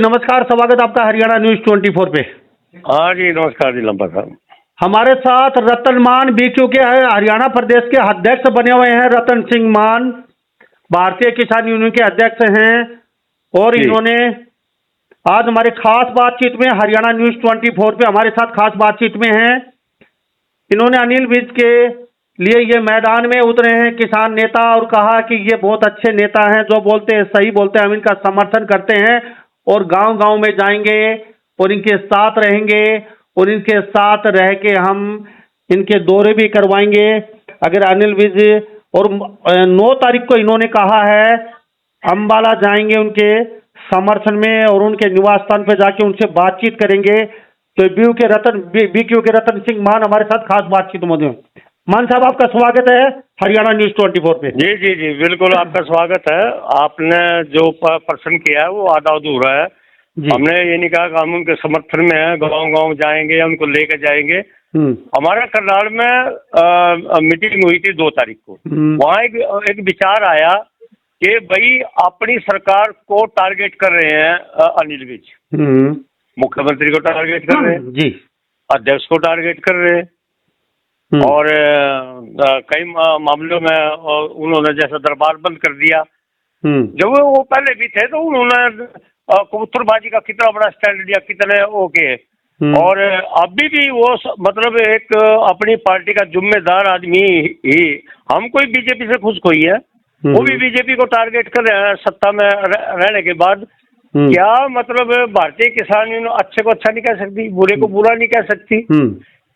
नमस्कार, स्वागत आपका हरियाणा न्यूज 24 पे। हाँ जी, नमस्कार जी लंबा साहब। हमारे साथ रतन मान बीक्यू के हरियाणा प्रदेश के अध्यक्ष बने हुए हैं। रतन सिंह मान भारतीय किसान यूनियन के अध्यक्ष हैं और इन्होंने आज हमारे खास बातचीत में हरियाणा न्यूज 24 पे हमारे साथ खास बातचीत में हैं। इन्होंने अनिल विज के लिए ये मैदान में उतरे हैं किसान नेता और कहा कि ये बहुत अच्छे नेता हैं, जो बोलते हैं सही बोलते हैं, हम इनका समर्थन करते हैं और गांव-गांव में जाएंगे और इनके साथ रहेंगे और इनके साथ रह के हम इनके दौरे भी करवाएंगे। अगर अनिल विज और 9 तारीख को इन्होंने कहा है अंबाला जाएंगे उनके समर्थन में और उनके निवास स्थान पर जाके उनसे बातचीत करेंगे। तो बीक्यू के रतन सिंह मान हमारे साथ खास बातचीत मौजूद। मान साहब, आपका स्वागत है हरियाणा न्यूज 24 पे। जी जी जी, बिल्कुल आपका स्वागत है। आपने जो प्रश्न किया है वो आधा अधूरा है। हमने ये नहीं कहा कि हम उनके समर्थन में हैं, गांव-गांव जाएंगे, उनको लेकर जाएंगे। हमारा करनाल में मीटिंग हुई थी 2 तारीख को। वहाँ एक विचार आया कि भाई अपनी सरकार को टारगेट कर रहे हैं अनिल विज, मुख्यमंत्री को टारगेट कर रहे हैं जी, अध्यक्ष को टारगेट कर रहे हैं और कई मामलों में उन्होंने जैसा दरबार बंद कर दिया। जब वो पहले भी थे तो उन्होंने कबूतरबाजी का कितना बड़ा स्टैंड लिया, कितने ओके। और अभी भी वो मतलब एक अपनी पार्टी का जिम्मेदार आदमी ही, हम कोई बीजेपी से खुश कोई है, वो भी बीजेपी को टारगेट कर रहे हैं सत्ता में रहने के बाद। क्या मतलब भारतीय किसान यूनियन अच्छे को अच्छा नहीं कह सकती, बुरे को बुरा नहीं कह सकती?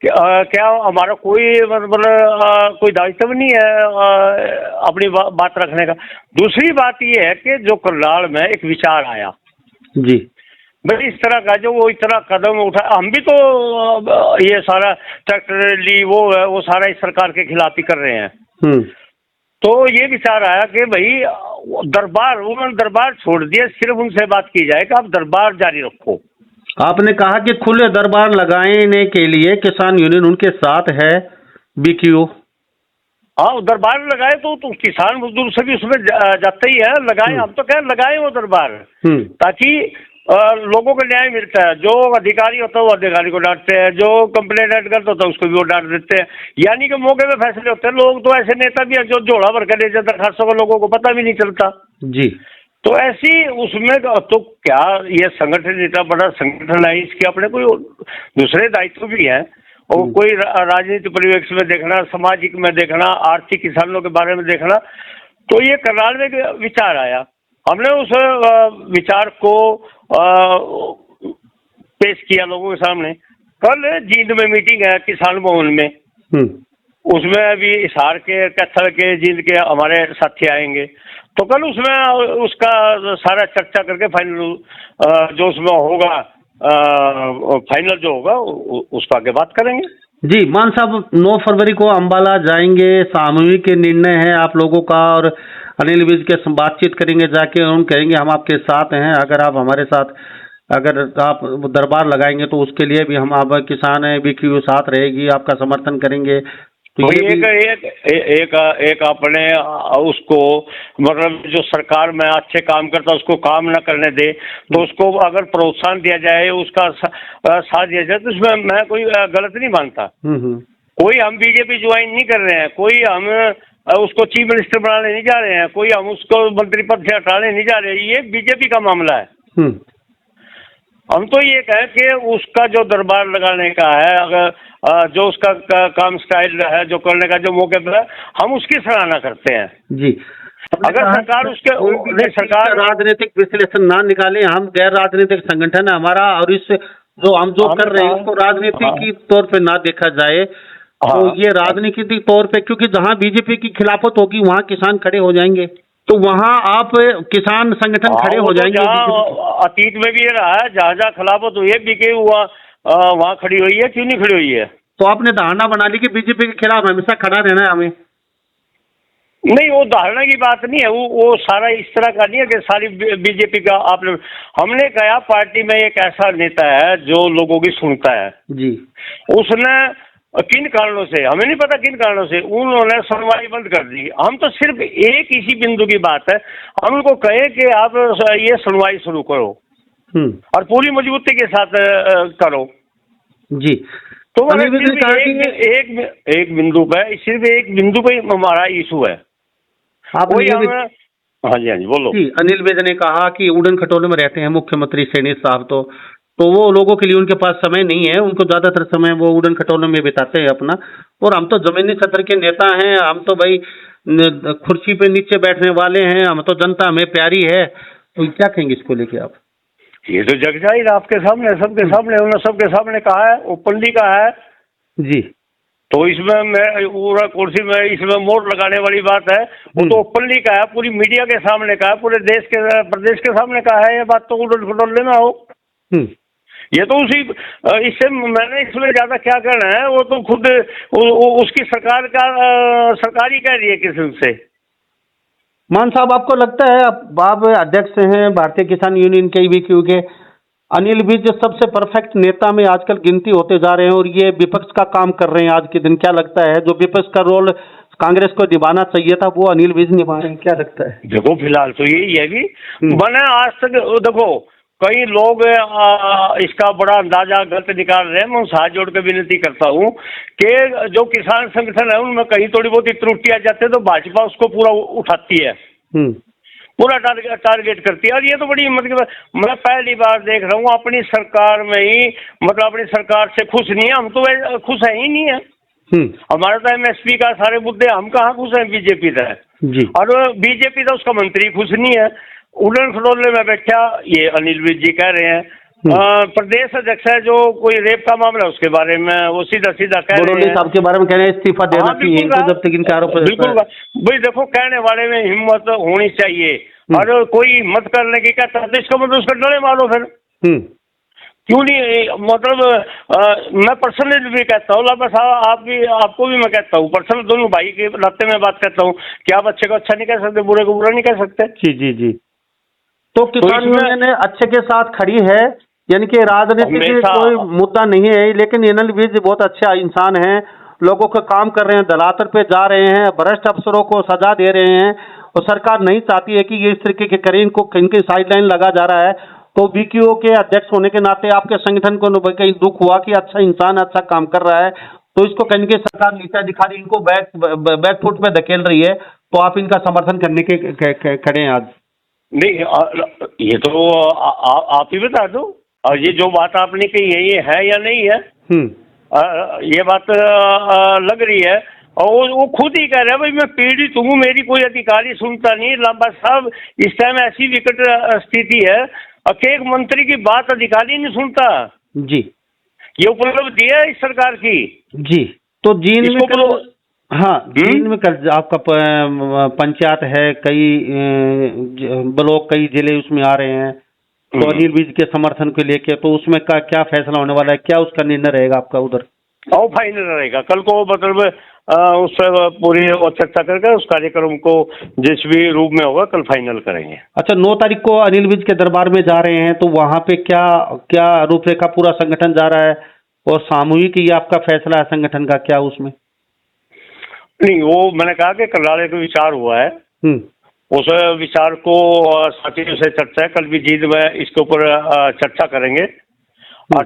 क्या हमारा कोई मतलब कोई दायित्व नहीं है अपनी बात रखने का? दूसरी बात ये है कि जो करनाल में एक विचार आया जी, भाई इस तरह का जो वो इतना कदम उठा, हम भी तो ये सारा ट्रैक्टर रैली वो सारा इस सरकार के खिलाफ ही कर रहे हैं। तो ये विचार आया कि भाई उन्होंने दरबार छोड़ दिया, सिर्फ उनसे बात की जाए कि आप दरबार जारी रखो। आपने कहा कि खुले दरबार लगाने के लिए किसान यूनियन उनके साथ है बीक्यू। हाँ, दरबार लगाए तो किसान मजदूर सभी उसमें जाते ही है, लगाए। हम तो कह लगाए वो दरबार, ताकि लोगों को न्याय मिलता है। जो अधिकारी होता है वो अधिकारी को डांटते हैं, जो कंप्लेंट करता होता है उसको भी वो डांट देते हैं। यानी कि मौके पे फैसले होते हैं। लोग तो ऐसे नेता भी है जो झोला भर कर ले जाता, खासों को लोगों को पता भी नहीं चलता जी। तो ऐसी उसमें तो क्या ये संगठन इतना बड़ा संगठन है, इसके अपने कोई दूसरे दायित्व भी हैं और कोई राजनीतिक परिवेश में देखना, सामाजिक में देखना, आर्थिक किसानों के बारे में देखना। तो ये करनाल में विचार आया, हमने उस विचार को पेश किया लोगों के सामने। कल जींद में मीटिंग है किसान भवन में, उसमें अभी हिसार के, कैथल के, जींद के हमारे साथी आएंगे। तो कल उसमें उसका सारा चर्चा करके फाइनल जो उसमें होगा, फाइनल जो होगा उस पर आगे बात करेंगे जी। मान साहब, 9 फरवरी को अंबाला जाएंगे, सामूहिक निर्णय है आप लोगों का और अनिल विज के बातचीत करेंगे जाके, उन कहेंगे हम आपके साथ हैं, अगर आप हमारे साथ अगर आप दरबार लगाएंगे तो उसके लिए भी हम आप किसान हैं, बीक्यू साथ रहेगी, आपका समर्थन करेंगे। तो एक अपने उसको मतलब जो सरकार में अच्छे काम करता है उसको काम न करने दे, तो उसको अगर प्रोत्साहन दिया जाए, उसका साथ दिया जाए, तो उसमें मैं कोई गलत नहीं मानता। कोई हम बीजेपी ज्वाइन नहीं कर रहे हैं, कोई हम उसको चीफ मिनिस्टर बनाने नहीं जा रहे हैं, कोई हम उसको मंत्री पद से हटाने नहीं जा रहे। ये बीजेपी का मामला है। हम तो ये कहें कि उसका जो दरबार लगाने का है, अगर जो उसका काम स्टाइल है, जो करने का जो मौके पर है, हम उसकी सराहना करते हैं जी। अगर सरकार उसके सरकार राजनीतिक विश्लेषण ना निकाले, हम गैर राजनीतिक संगठन है हमारा, और इस जो हम कर रहे हैं उसको राजनीतिक की तौर पे ना देखा जाए, तो ये राजनीतिक तौर पे, क्योंकि जहाँ बीजेपी की खिलाफत होगी वहाँ किसान खड़े हो जाएंगे, तो वहाँ आप किसान संगठन खड़े हो जाएंगे। अतीत में भी ये रहा है, जहाँ खिलाफत हुई है बीकेयू वहाँ खड़ी हुई है, क्यों नहीं खड़ी हुई है? तो आपने धारणा बना ली कि बीजेपी के खिलाफ हमेशा खड़ा रहना है हमें? नहीं, वो धारणा की बात नहीं है, वो सारा इस तरह का नहीं है कि सारी बीजेपी का आपने। हमने कहा पार्टी में एक ऐसा नेता है जो लोगों की सुनता है जी। उसने किन कारणों से, हमें नहीं पता किन कारणों से, उन्होंने सुनवाई बंद कर दी। हम तो सिर्फ एक इसी बिंदु की बात है, हम उनको कहे कि आप ये सुनवाई शुरू करो। और पूरी मजबूती के साथ करो। जी। तो एक बिंदु पे, सिर्फ एक बिंदु पे हमारा इशू है। आपने हाँ जी बोलो। जी, अनिल विज ने कहा कि उड़न खटोले में रहते हैं मुख्यमंत्री सैनी साहब, तो वो लोगों के लिए उनके पास समय नहीं है, उनको ज्यादातर समय वो उड़न खटोले में बिताते हैं अपना। और हम तो जमीनी सतर के नेता हैं, हम तो भाई कुर्सी पे नीचे बैठने वाले हैं, हम तो जनता हमें प्यारी है। तो क्या कहेंगे इसको लेके आप? ये तो जग जाहिर आपके सामने, सबके सामने, उन्होंने सबके सामने कहा है, ओपनली कहा है जी। तो इसमें मैं पूरा कुर्सी में इसमें मोड़ लगाने वाली बात है, वो तो ओपनली कहा है, पूरी मीडिया के सामने कहा है, पूरे देश के प्रदेश के सामने कहा है। ये बात तो उड़न खटोले में हो, ये तो उसी इससे मैंने इसमें ज्यादा क्या कहना है, वो तो खुद उसकी सरकार ही कह रही है किसी से। मान साहब, आपको लगता है, आप अध्यक्ष हैं भारतीय किसान यूनियन के बीक्यू के, अनिल विज सबसे परफेक्ट नेता में आजकल गिनती होते जा रहे हैं और ये विपक्ष का काम कर रहे हैं आज के दिन? क्या लगता है जो विपक्ष का रोल कांग्रेस को निभाना चाहिए था वो अनिल विज निभा रहे हैं, क्या लगता है? देखो फिलहाल तो यही है कि मैंने आज तक देखो कई लोग इसका बड़ा अंदाजा गलत निकाल रहे हैं। मैं हाथ जोड़ के विनती करता हूँ कि जो किसान संगठन है उनमें कहीं थोड़ी बहुत त्रुटि आ जाती है तो भाजपा उसको पूरा उठाती है, पूरा टारगेट करती है। और ये तो बड़ी हिम्मत की बात, मैं पहली बार देख रहा हूँ अपनी सरकार में ही, मतलब अपनी सरकार से खुश नहीं है हम, तो खुश है ही नहीं है। हमारा तो एमएसपी का सारे मुद्दे, हम कहाँ खुश हैं बीजेपी से, और बीजेपी का उसका मंत्री खुश नहीं है। उड़न खटोले में बैठा ये अनिल विज जी कह रहे हैं। प्रदेश अध्यक्ष है जो कोई रेप का मामला उसके बारे में वो सीधा कह रहे हैं, आपके बारे में कह रहे हैं इस्तीफा देना चाहिए जब तक इनके आरोप। बिल्कुल भाई, देखो कहने वाले में हिम्मत होनी चाहिए, और कोई हिम्मत करने की कहता है तो इसका मतलब उसका डरे मारो फिर। क्यों नहीं, मतलब मैं पर्सनली भी कहता हूँ, बस आपको भी मैं कहता हूँ पर्सनल, दोनों भाई के नाते में बात करता हूँ कि आप अच्छे को अच्छा नहीं कह सकते, बुरे को बुरा नहीं कह सकते। जी। तो किसान यूनियन अच्छे के साथ खड़ी है, यानी कि राजनीति में कोई मुद्दा नहीं है, लेकिन अनिल विज बहुत अच्छा इंसान है, लोगों का काम कर रहे हैं, दलातर पे जा रहे हैं, भ्रष्ट अफसरों को सजा दे रहे हैं, और सरकार नहीं चाहती है कि ये इस तरीके के करें, इनको इनकी साइडलाइन लगा जा रहा है। तो बीक्यूओ के अध्यक्ष होने के नाते आपके संगठन को कहीं दुख हुआ कि अच्छा इंसान अच्छा काम कर रहा है, तो इसको कहीं की सरकार नीचा दिखा रही, इनको बैक फुट पे धकेल रही है, तो आप इनका समर्थन करने के खड़े हैं आज? नहीं, ये तो आप ही बता दो, और ये जो बात आपने कही है ये है या नहीं है? ये बात लग रही है, और वो खुद ही कह रहे हैं भाई मैं पीड़ित हूँ, मेरी कोई अधिकारी सुनता नहीं। लांबा साहब, इस टाइम ऐसी विकट स्थिति है कि एक मंत्री की बात अधिकारी नहीं सुनता जी। ये उपलब्धि है इस सरकार की जी। तो जीन में जीन में कल आपका पंचायत है, कई ब्लॉक, कई जिले उसमें आ रहे हैं, तो अनिल विज के समर्थन को लेके, तो उसमें का क्या फैसला होने वाला है, क्या उसका निर्णय रहेगा आपका उधर? फाइनल रहेगा कल को, मतलब उससे पूरी चर्चा करके उस कार्यक्रम को जिस भी रूप में होगा कल फाइनल करेंगे। अच्छा, 9 तारीख को अनिल विज के दरबार में जा रहे हैं, तो वहाँ पे क्या रूपरेखा पूरा संगठन जा रहा है, और सामूहिक ही आपका फैसला है संगठन का, क्या उसमें? नहीं, वो मैंने कहा कि कल्याण का विचार हुआ है, उस विचार को साथियों से चर्चा है, कल भी जीत में इसके ऊपर चर्चा करेंगे, और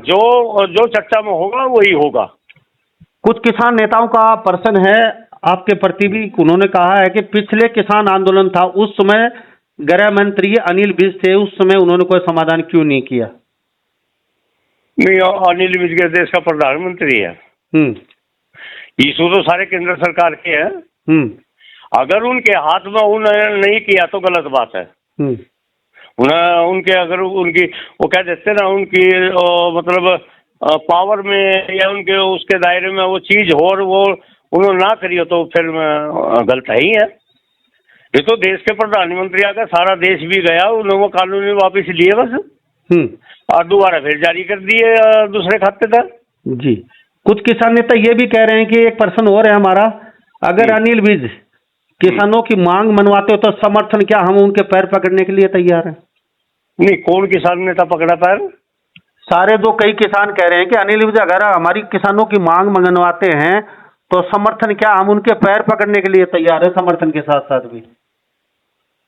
जो चर्चा में होगा वही होगा। कुछ किसान नेताओं का प्रश्न है आपके प्रति भी, उन्होंने कहा है कि पिछले किसान आंदोलन था, उस समय गृह मंत्री अनिल विज थे, उस समय उन्होंने कोई समाधान क्यों नहीं किया? नहीं, अनिल विज के देश का प्रधानमंत्री है, इशू तो सारे केंद्र सरकार के हैं। अगर उनके हाथ में उन्होंने नहीं किया तो गलत बात है। उनके अगर उनकी वो कह देते ना, उनकी मतलब पावर में या उनके उसके दायरे में वो चीज हो और वो उन्होंने ना करी हो तो फिर गलत ही है। ये तो देश के प्रधानमंत्री आकर सारा देश भी गया, उन्होंने वो कानून वापिस लिए बस, और दोबारा फिर जारी कर दिए दूसरे खाते तक जी। कुछ किसान नेता ये भी कह रहे हैं कि एक प्रश्न और है हमारा, अगर अनिल विज किसानों की मांग मनवाते हो तो समर्थन क्या हम उनके पैर पकड़ने के लिए तैयार हैं? नहीं, कौन किसान नेता पकड़ा पैर? सारे जो कई किसान कह रहे हैं कि अनिल विज अगर हमारी किसानों की मांग मनवाते हैं तो समर्थन क्या हम उनके पैर पकड़ने के लिए तैयार है, समर्थन के साथ साथ भी।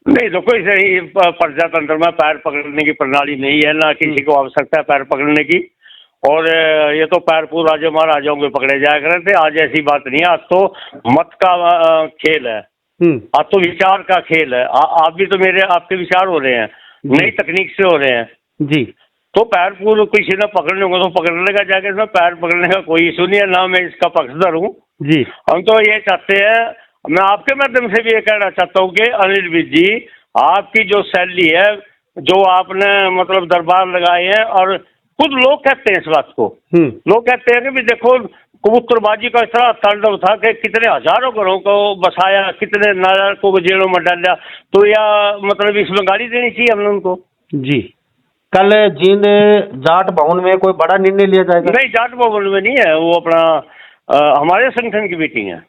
नहीं, देखो इसे ही प्रजातंत्र में पैर पकड़ने की प्रणाली नहीं है, ना किसी को आवश्यकता है पैर पकड़ने की। और ये तो पैर पूर राजा महाराजाओं के पकड़े जाया करे थे, आज ऐसी बात नहीं है। आज तो मत का खेल है, आज तो विचार का खेल है। आप भी तो मेरे आपके विचार हो रहे हैं, नई तकनीक से हो रहे हैं जी। तो पैर पूर किसी ने पकड़ने को तो पकड़ लेगा जाके, इसमें पैर पकड़ने का कोई इशू नहीं है, ना मैं इसका पक्षधर हूँ जी। हम तो ये चाहते हैं, मैं आपके माध्यम से भी ये कहना चाहता हूँ कि अनिल विज जी, आपकी जो शैली है, जो आपने मतलब दरबार लगाए हैं, और खुद लोग कहते हैं इस बात को, लोग कहते हैं कि भी देखो कबूतरबाजी का इतना तांडव था कि कितने हजारों घरों को बसाया, कितने नायकों को जेलों में डाला, तो या मतलब इसमें गाड़ी देनी चाहिए हमने उनको जी। कल जींद जाट भवन में कोई बड़ा निर्णय लिया जाएगा? नहीं, जाट भवन में नहीं है, वो अपना हमारे संगठन की मीटिंग है।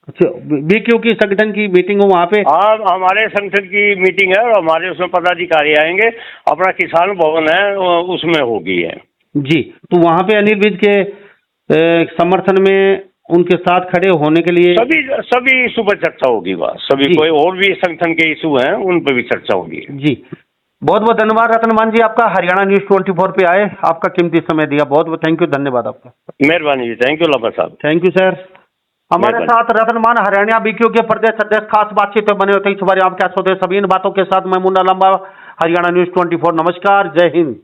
अच्छा, बीक्यू की संगठन की मीटिंग हो वहाँ पे? हाँ, हमारे संगठन की मीटिंग है और हमारे उसमें पदाधिकारी आएंगे, अपना किसान भवन है उसमें होगी है जी। तो वहाँ पे अनिल विज के समर्थन में उनके साथ खड़े होने के लिए सभी इशू पर चर्चा होगी, बस सभी कोई और भी संगठन के इशू हैं उन पर भी चर्चा होगी जी। बहुत बहुत धन्यवाद रतनमान जी आपका, हरियाणा न्यूज़ 24 पे आए, आपका कीमती समय दिया, बहुत बहुत थैंक यू, धन्यवाद आपका। मेहरबानी जी, थैंक यू लाभा साहब। Thank you sir. हमारे साथ रतनमान हरियाणा बीक्यू के प्रदेश अध्यक्ष खास बातचीत में बने होते इस बारे आप क्या सोचते, सभी इन बातों के साथ मैं मुन्ना लंबा, हरियाणा न्यूज़ 24, नमस्कार, जय हिंद।